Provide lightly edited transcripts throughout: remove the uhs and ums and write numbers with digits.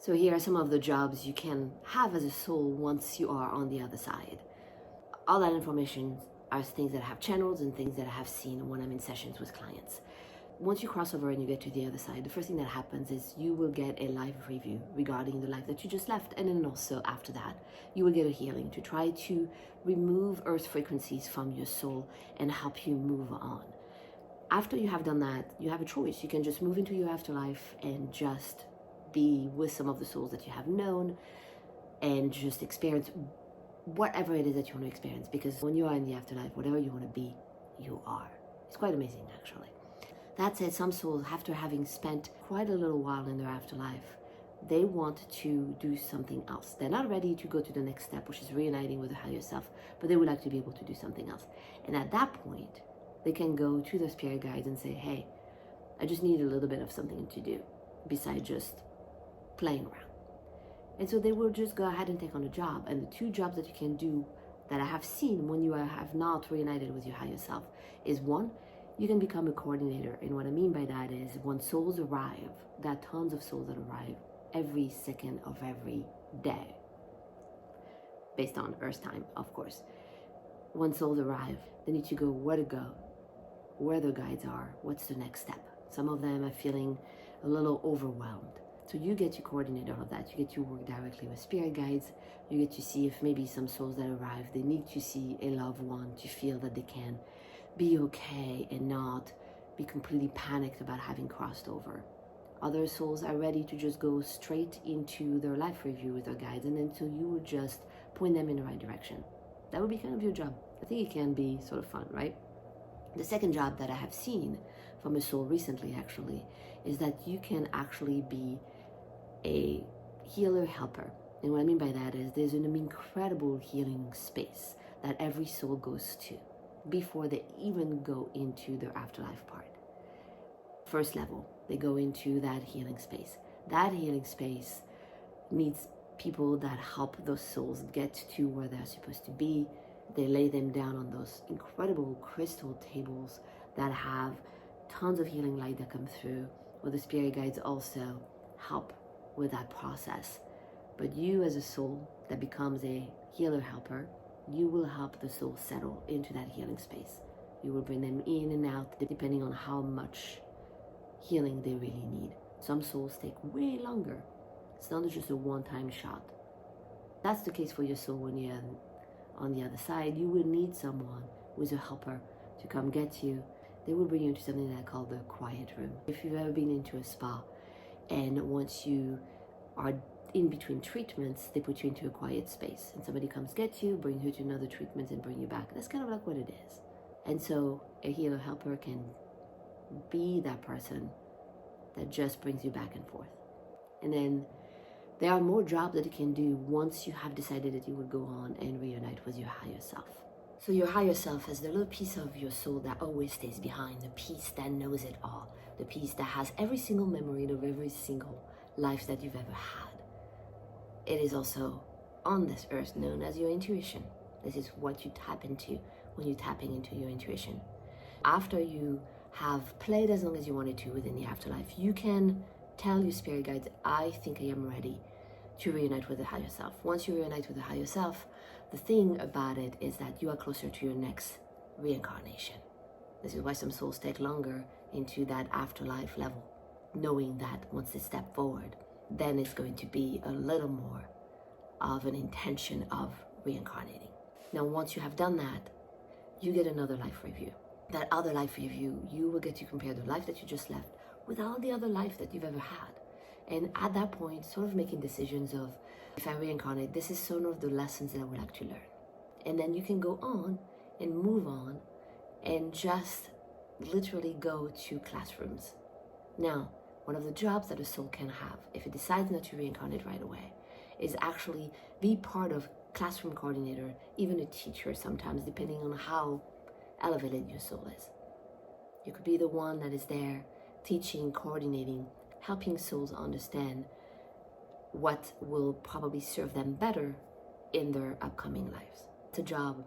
So here are some of the jobs you can have as a soul once you are on the other side. All that information are things that I have channeled and things that I have seen when I'm in sessions with clients. Once you cross over and you get to the other side, the first thing that happens is you will get a life review regarding the life that you just left. And then also after that, you will get a healing to try to remove earth frequencies from your soul and help you move on. After you have done that, you have a choice. You can just move into your afterlife and just be with some of the souls that you have known and just experience whatever it is that you want to experience, because when you are in the afterlife, whatever you want to be, you are. It's quite amazing, actually. That said, some souls, after having spent quite a little while in their afterlife, they want to do something else. They're not ready to go to the next step, which is reuniting with the higher self, but they would like to be able to do something else. And at that point, they can go to their spirit guides and say, hey, I just need a little bit of something to do besides just playing around. And so they will just go ahead and take on a job. And the two jobs that you can do that I have seen when you have not reunited with your higher self is, one, you can become a coordinator. And what I mean by that is when souls arrive, there are tons of souls that arrive every second of every day, based on Earth time, of course. When souls arrive, they need to go where to go, where their guides are, what's the next step. Some of them are feeling a little overwhelmed. So you get to coordinate all of that. You get to work directly with spirit guides. You get to see if maybe some souls that arrive, they need to see a loved one to feel that they can be okay and not be completely panicked about having crossed over. Other souls are ready to just go straight into their life review with their guides, and then so you would just point them in the right direction. That would be kind of your job. I think it can be sort of fun, right? The second job that I have seen from a soul recently, actually, is that you can actually be a healer helper. And what I mean by that is there's an incredible healing space that every soul goes to before they even go into their afterlife part. First level, they go into that healing space. That healing space needs people that help those souls get to where they're supposed to be. They lay them down on those incredible crystal tables that have tons of healing light that come through, where the spirit guides also help with that process. But you as a soul that becomes a healer helper, you will help the soul settle into that healing space. You will bring them in and out depending on how much healing they really need. Some souls take way longer. It's not just a one-time shot. That's the case for your soul when you're on the other side. You will need someone who's a helper to come get you. They will bring you into something that I call the quiet room. If you've ever been into a spa, and once you are in between treatments, they put you into a quiet space and somebody comes get you, bring you to another treatment and bring you back. That's kind of like what it is. And so a healer helper can be that person that just brings you back and forth. And then there are more jobs that you can do once you have decided that you would go on and reunite with your higher self. So your higher self is the little piece of your soul that always stays behind, the piece that knows it all, the piece that has every single memory of every single life that you've ever had. It is also on this earth known as your intuition. This is what you tap into when you're tapping into your intuition. After you have played as long as you wanted to within the afterlife, you can tell your spirit guides, I think I am ready to reunite with the higher self. Once you reunite with the higher self, the thing about it is that you are closer to your next reincarnation. This is why some souls take longer into that afterlife level, knowing that once they step forward, then it's going to be a little more of an intention of reincarnating. Now, once you have done that, you get another life review. That other life review, you will get to compare the life that you just left with all the other life that you've ever had. And at that point, sort of making decisions of, if I reincarnate, this is sort of the lessons that I would like to learn. And then you can go on and move on and just literally go to classrooms. Now, one of the jobs that a soul can have, if it decides not to reincarnate right away, is actually be part of classroom coordinator, even a teacher sometimes, depending on how elevated your soul is. You could be the one that is there teaching, coordinating, helping souls understand what will probably serve them better in their upcoming lives. It's a job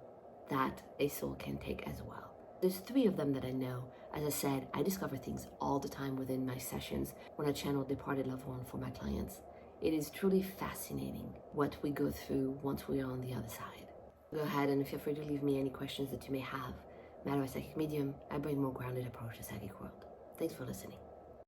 that a soul can take as well. There's 3 of them that I know. As I said, I discover things all the time within my sessions when I channel departed loved one for my clients. It is truly fascinating what we go through once we are on the other side. Go ahead and feel free to leave me any questions that you may have. Malaurie, Psychic Medium, I bring more grounded approach to psychic world. Thanks for listening.